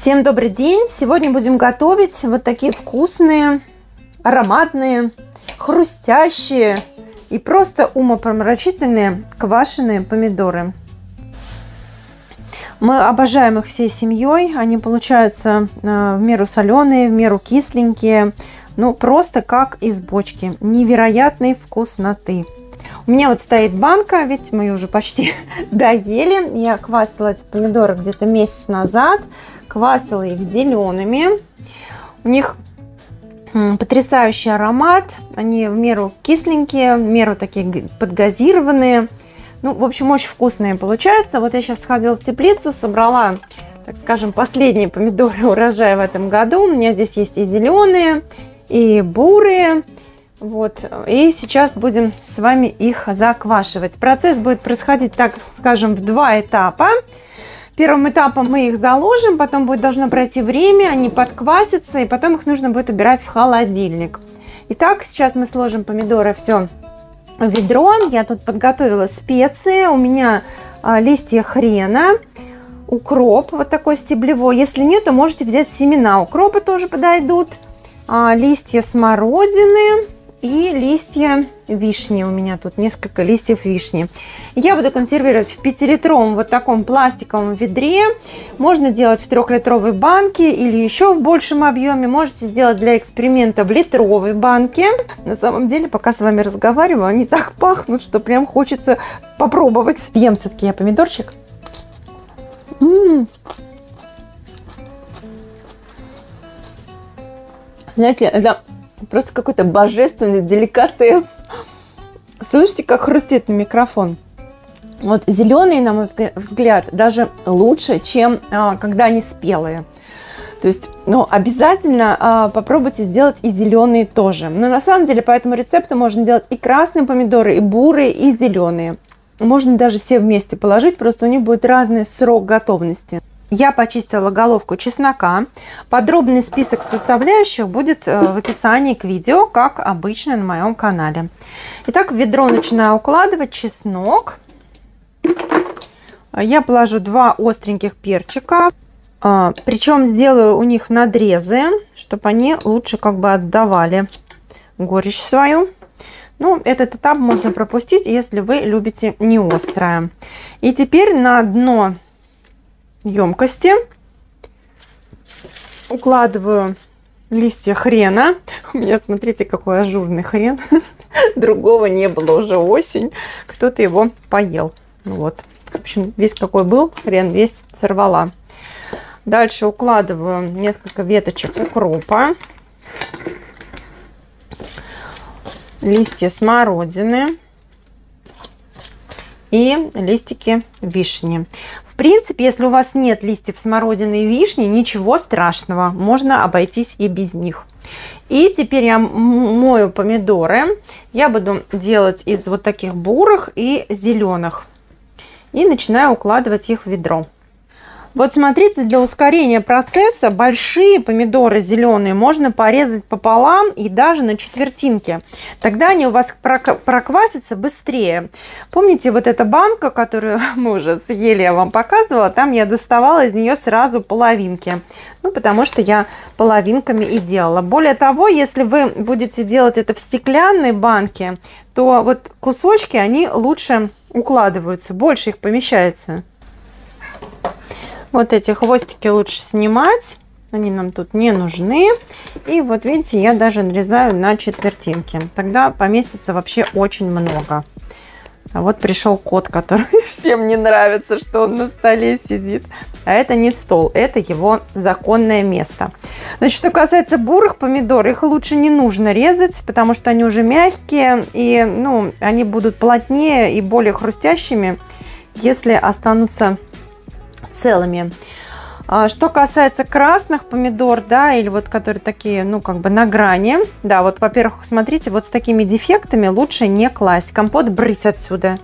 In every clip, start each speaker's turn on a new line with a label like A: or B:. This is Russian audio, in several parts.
A: Всем добрый день! Сегодня будем готовить вот такие вкусные, ароматные, хрустящие и просто умопомрачительные квашеные помидоры. Мы обожаем их всей семьей. Они получаются в меру соленые, в меру кисленькие. Ну, просто как из бочки. Невероятной вкусноты. У меня вот стоит банка, ведь мы ее уже почти доели. Я квасила эти помидоры где-то месяц назад. Квасила их зелеными. У них потрясающий аромат. Они в меру кисленькие, в меру такие подгазированные. Ну, в общем, очень вкусные получаются. Вот я сейчас сходила в теплицу, собрала, так скажем, последние помидоры урожая в этом году. У меня здесь есть и зеленые, и бурые. Вот. И сейчас будем с вами их заквашивать. Процесс будет происходить, так скажем, в два этапа. Первым этапом мы их заложим, потом должно пройти время, они подквасятся, и потом их нужно будет убирать в холодильник. Итак, сейчас мы сложим помидоры все в ведро. Я тут подготовила специи. У меня листья хрена, укроп вот такой стеблевой. Если нет, то можете взять семена укропа, тоже подойдут. Листья смородины и листья вишни. У меня тут несколько листьев вишни. Я буду консервировать в 5-литровом вот таком пластиковом ведре. Можно делать в 3-литровой банке или еще в большем объеме. Можете сделать для эксперимента в литровой банке. На самом деле, пока с вами разговариваю, они так пахнут, что прям хочется попробовать. Ем все-таки я помидорчик. Знаете, это просто какой-то божественный деликатес. Слышите, как хрустит на микрофон? Вот зеленые, на мой взгляд, даже лучше, чем когда они спелые. То есть, ну, обязательно попробуйте сделать и зеленые тоже. Но на самом деле по этому рецепту можно делать и красные помидоры, и бурые, и зеленые. Можно даже все вместе положить, просто у них будет разный срок готовности. Я почистила головку чеснока. Подробный список составляющих будет в описании к видео, как обычно на моем канале. Итак, в ведро начинаю укладывать чеснок. Я положу 2 остреньких перчика. Причем сделаю у них надрезы, чтобы они лучше как бы отдавали горечь свою. Ну, этот этап можно пропустить, если вы любите не острое. И теперь на дно емкости укладываю листья хрена. У меня, смотрите, какой ажурный хрен. Другого не было, уже осень. Кто-то его поел. Вот. В общем, весь какой был хрен, весь сорвала. Дальше укладываю несколько веточек укропа. Листья смородины. И листики вишни. В принципе, если у вас нет листьев смородины и вишни, ничего страшного, можно обойтись и без них. И теперь я мою помидоры. Я буду делать из вот таких бурых и зеленых. И начинаю укладывать их в ведро. Вот смотрите, для ускорения процесса большие помидоры зеленые можно порезать пополам и даже на четвертинки. Тогда они у вас проквасятся быстрее. Помните вот эта банка, которую мы уже съели, я вам показывала? Там я доставала из нее сразу половинки. Ну, потому что я половинками и делала. Более того, если вы будете делать это в стеклянной банке, то вот кусочки, они лучше укладываются, больше их помещается. Вот эти хвостики лучше снимать, они нам тут не нужны. И вот видите, я даже нарезаю на четвертинки. Тогда поместится вообще очень много. А вот пришел кот, который всем не нравится, что он на столе сидит. А это не стол, это его законное место. Значит, что касается бурых помидор, их лучше не нужно резать, потому что они уже мягкие. И ну, они будут плотнее и более хрустящими, если останутся целыми. Что касается красных помидор, да, или вот которые такие, ну, как бы на грани, да, вот, во-первых, смотрите, вот с такими дефектами лучше не класть. Компот, брысь отсюда.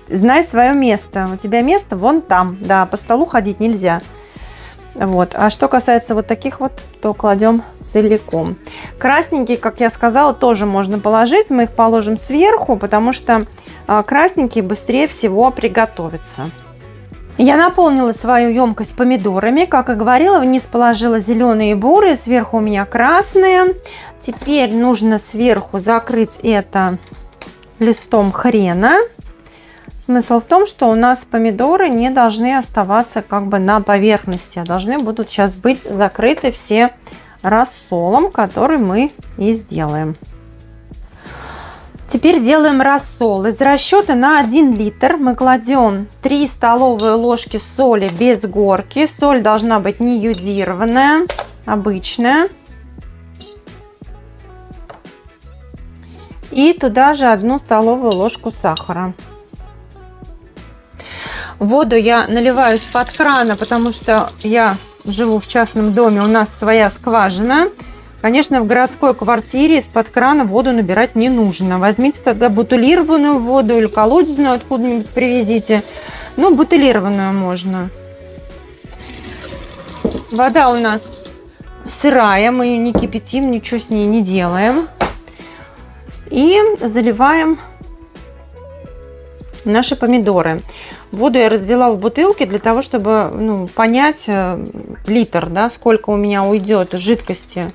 A: Знай свое место. У тебя место вон там, да, по столу ходить нельзя. Вот. А что касается вот таких вот, то кладем целиком. Красненькие, как я сказала, тоже можно положить. Мы их положим сверху, потому что красненькие быстрее всего приготовятся. Я наполнила свою емкость помидорами. Как и говорила, вниз положила зеленые и бурые, сверху у меня красные. Теперь нужно сверху закрыть это листом хрена. Смысл в том, что у нас помидоры не должны оставаться как бы на поверхности, а должны будут сейчас быть закрыты все рассолом, который мы и сделаем. Теперь делаем рассол. Из расчета на 1 литр мы кладем 3 столовые ложки соли без горки. Соль должна быть не йодированная, обычная. И туда же 1 столовую ложку сахара. Воду я наливаю из-под крана, потому что я живу в частном доме, у нас своя скважина. Конечно, в городской квартире из-под крана воду набирать не нужно. Возьмите тогда бутилированную воду или колодезную откуда-нибудь привезите. Ну, бутилированную можно. Вода у нас сырая, мы ее не кипятим, ничего с ней не делаем. И заливаем наши помидоры. Воду я развела в бутылке для того, чтобы понять литр, да, сколько у меня уйдет жидкости.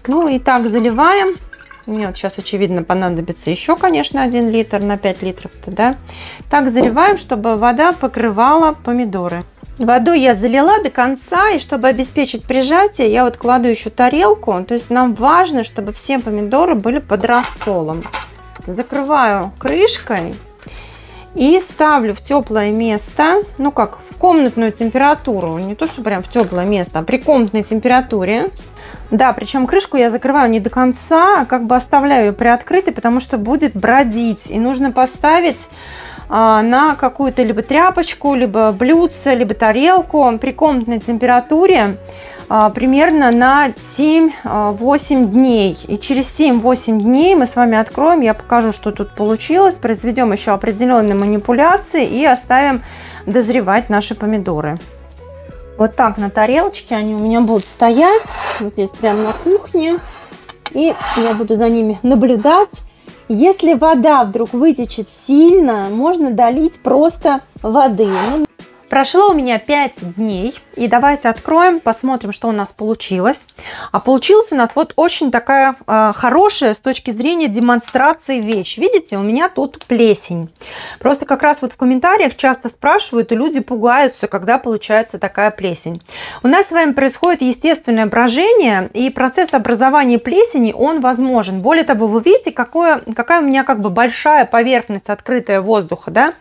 A: Ну и так заливаем. Мне вот сейчас, очевидно, понадобится еще, конечно, 1 литр на 5 литров. Да? Так заливаем, чтобы вода покрывала помидоры. Водой я залила до конца, и чтобы обеспечить прижатие, я вот кладу еще тарелку. То есть нам важно, чтобы все помидоры были под рассолом. Закрываю крышкой и ставлю в теплое место, ну как в комнатную температуру, не то что прям в теплое место, а при комнатной температуре. Да, причем крышку я закрываю не до конца, а как бы оставляю ее приоткрытой, потому что будет бродить. И нужно поставить на какую-то либо тряпочку, либо блюдце, либо тарелку при комнатной температуре примерно на 7-8 дней. И через 7-8 дней мы с вами откроем, я покажу, что тут получилось, произведем еще определенные манипуляции и оставим дозревать наши помидоры. Вот так на тарелочке они у меня будут стоять, вот здесь прямо на кухне, и я буду за ними наблюдать. Если вода вдруг вытечет сильно, можно долить просто воды. Прошло у меня 5 дней, и давайте откроем, посмотрим, что у нас получилось. А получилась у нас вот очень такая хорошая с точки зрения демонстрации вещь. Видите, у меня тут плесень. Просто как раз вот в комментариях часто спрашивают, и люди пугаются, когда получается такая плесень. У нас с вами происходит естественное брожение, и процесс образования плесени, он возможен. Более того, вы видите, какая у меня как бы большая поверхность открытая воздуха, да?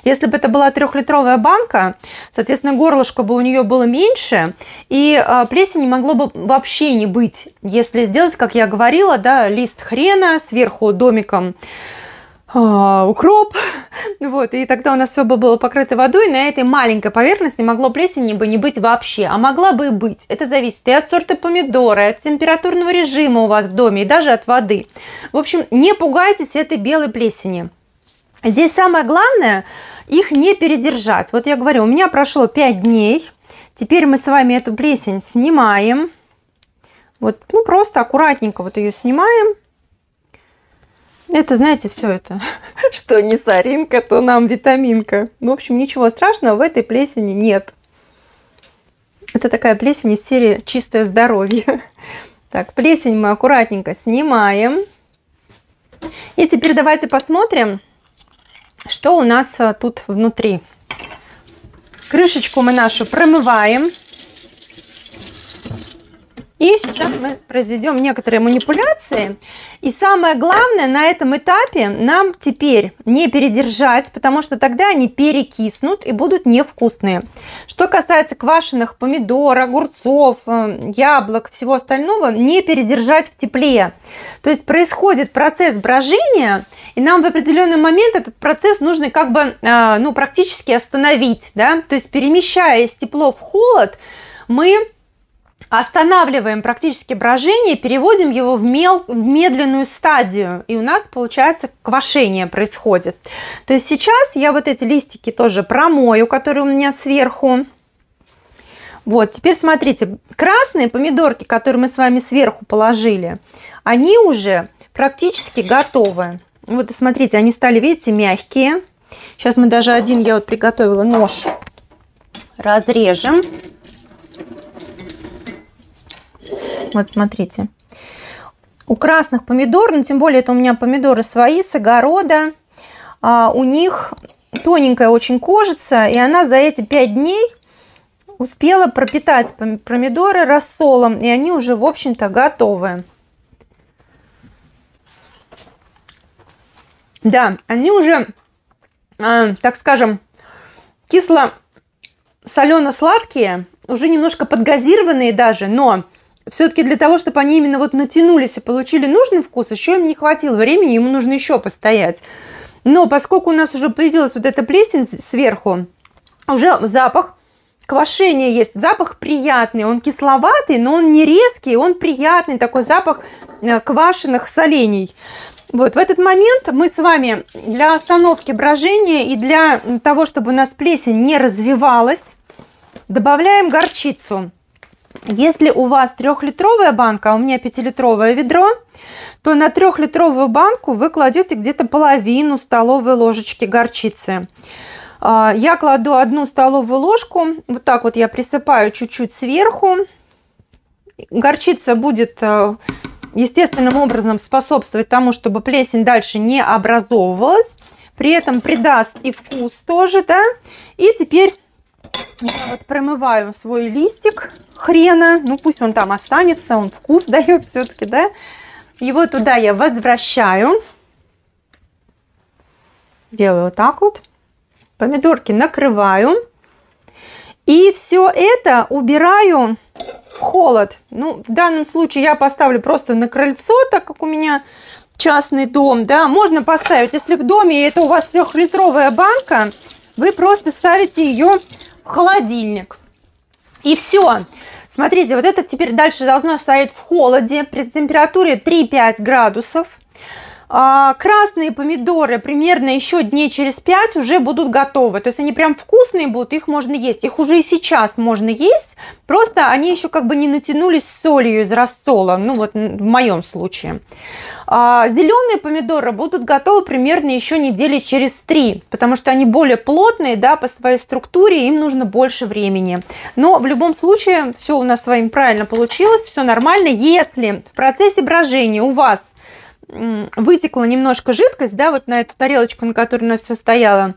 A: Если бы это была 3-литровая банка, соответственно, горлышко бы у нее было меньше, и плесени могло бы вообще не быть. Если сделать, как я говорила, да, лист хрена, сверху домиком укроп, вот, и тогда у нас все бы было покрыто водой, на этой маленькой поверхности могло плесени бы не быть вообще, а могла бы и быть. Это зависит и от сорта помидора, и от температурного режима у вас в доме, и даже от воды. В общем, не пугайтесь этой белой плесени. Здесь самое главное их не передержать. Вот я говорю, у меня прошло 5 дней. Теперь мы с вами эту плесень снимаем. Вот, ну, просто аккуратненько вот ее снимаем. Это, знаете, все это, что не соринка, то нам витаминка. В общем, ничего страшного в этой плесени нет. Это такая плесень из серии «Чистое здоровье». Так, плесень мы аккуратненько снимаем. И теперь давайте посмотрим, что у нас тут внутри. Крышечку мы нашу промываем. И сейчас мы произведем некоторые манипуляции. И самое главное на этом этапе нам теперь не передержать, потому что тогда они перекиснут и будут невкусные. Что касается квашеных помидор, огурцов, яблок, всего остального, не передержать в тепле. То есть происходит процесс брожения, и нам в определенный момент этот процесс нужно как бы практически остановить. Да? То есть перемещаясь с тепло в холод, мы останавливаем практически брожение, переводим его в медленную стадию, и у нас получается квашение происходит. То есть сейчас я вот эти листики тоже промою, которые у меня сверху. Вот, теперь смотрите, красные помидорки, которые мы с вами сверху положили, они уже практически готовы. Вот, смотрите, они стали, видите, мягкие. Сейчас мы даже один, я вот приготовила нож, разрежем. Вот смотрите. У красных помидор, ну тем более это у меня помидоры свои, с огорода, у них тоненькая очень кожица, и она за эти 5 дней успела пропитать помидоры рассолом, и они уже, в общем-то, готовы. Да, они уже, так скажем, кисло-солено-сладкие, уже немножко подгазированные даже, но все-таки для того, чтобы они именно вот натянулись и получили нужный вкус, еще им не хватило времени, ему нужно еще постоять. Но поскольку у нас уже появилась вот эта плесень сверху, уже запах квашения есть, запах приятный, он кисловатый, но он не резкий, он приятный, такой запах квашеных солений. Вот в этот момент мы с вами для остановки брожения и для того, чтобы у нас плесень не развивалась, добавляем горчицу. Если у вас 3-литровая банка, а у меня 5-литровое ведро, то на 3-литровую банку вы кладете где-то половину столовой ложечки горчицы. Я кладу 1 столовую ложку, вот так вот я присыпаю чуть-чуть сверху. Горчица будет естественным образом способствовать тому, чтобы плесень дальше не образовывалась. При этом придаст и вкус тоже, да. И теперь я вот промываю свой листик хрена, ну пусть он там останется, он вкус дает все-таки, да. Его туда я возвращаю. Делаю вот так вот. Помидорки накрываю. И все это убираю в холод. Ну, в данном случае я поставлю просто на крыльцо, так как у меня частный дом, да. Можно поставить, если в доме это у вас 3-литровая банка, вы просто ставите ее в холодильник. И все. Смотрите, вот это теперь дальше должно стоять в холоде при температуре 3-5 градусов. Красные помидоры примерно еще дней через 5 уже будут готовы. То есть они прям вкусные будут, их можно есть. Их уже и сейчас можно есть, просто они еще как бы не натянулись солью из рассола. Ну вот в моем случае. Зеленые помидоры будут готовы примерно еще недели через 3, потому что они более плотные, да, по своей структуре, им нужно больше времени. Но в любом случае все у нас с вами правильно получилось, все нормально. Если в процессе брожения у вас вытекла немножко жидкость, да, вот на эту тарелочку, на которой у нас все стояло,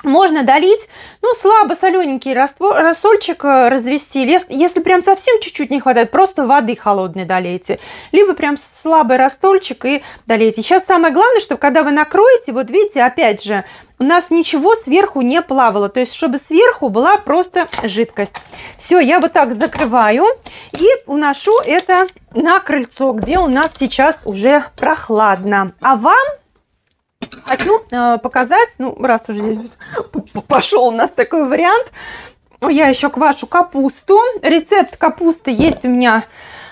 A: можно долить, ну, слабо солененький рассольчик развести. Если прям совсем чуть-чуть не хватает, просто воды холодной долейте. Либо прям слабый рассольчик и долейте. Сейчас самое главное, чтобы когда вы накроете, вот видите, опять же, у нас ничего сверху не плавало. То есть, чтобы сверху была просто жидкость. Все, я вот так закрываю и уношу это на крыльцо, где у нас сейчас уже прохладно. А вам хочу показать, ну, раз уже здесь пошел у нас такой вариант, я еще квашу капусту. Рецепт капусты есть у меня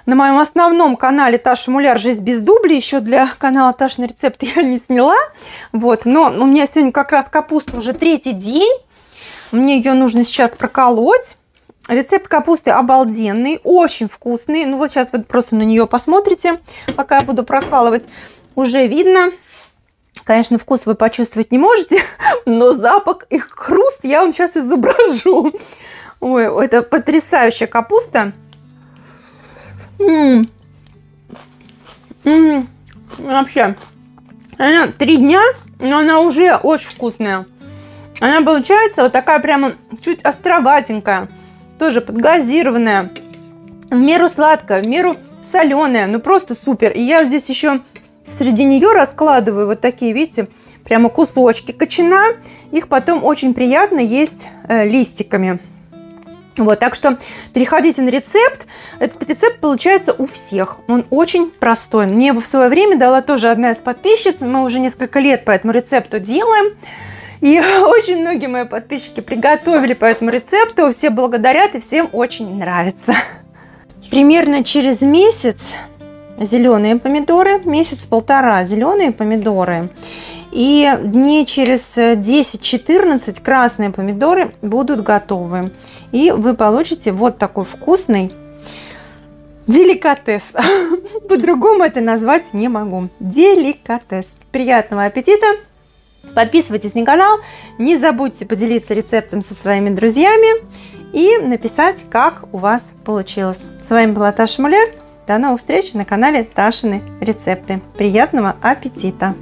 A: на моем основном канале Таша Муляр «Жизнь без дублей». Еще для канала Таша на рецепт я не сняла. Вот, но у меня сегодня как раз капуста уже 3-й день. Мне ее нужно сейчас проколоть. Рецепт капусты обалденный, очень вкусный. Ну вот сейчас вы просто на нее посмотрите, пока я буду прокалывать. Уже видно. Конечно, вкус вы почувствовать не можете, но запах и хруст я вам сейчас изображу. Ой, это потрясающая капуста. Вообще, она 3 дня, но она уже очень вкусная. Она получается вот такая прямо чуть островатенькая, тоже подгазированная, в меру сладкая, в меру соленая, ну просто супер. И я здесь еще среди нее раскладываю вот такие, видите, прямо кусочки кочана. Их потом очень приятно есть листиками. Вот, так что переходите на рецепт. Этот рецепт получается у всех. Он очень простой. Мне в свое время дала тоже одна из подписчиц. Мы уже несколько лет по этому рецепту делаем. И очень многие мои подписчики приготовили по этому рецепту. Все благодарят и всем очень нравится. Примерно через месяц зеленые помидоры, месяц-полтора зеленые помидоры, и дней через 10-14 красные помидоры будут готовы. И вы получите вот такой вкусный деликатес. По-другому это назвать не могу. Деликатес. Приятного аппетита! Подписывайтесь на канал, не забудьте поделиться рецептом со своими друзьями и написать, как у вас получилось. С вами была Таша Муляр. До новых встреч на канале Ташины рецепты. Приятного аппетита!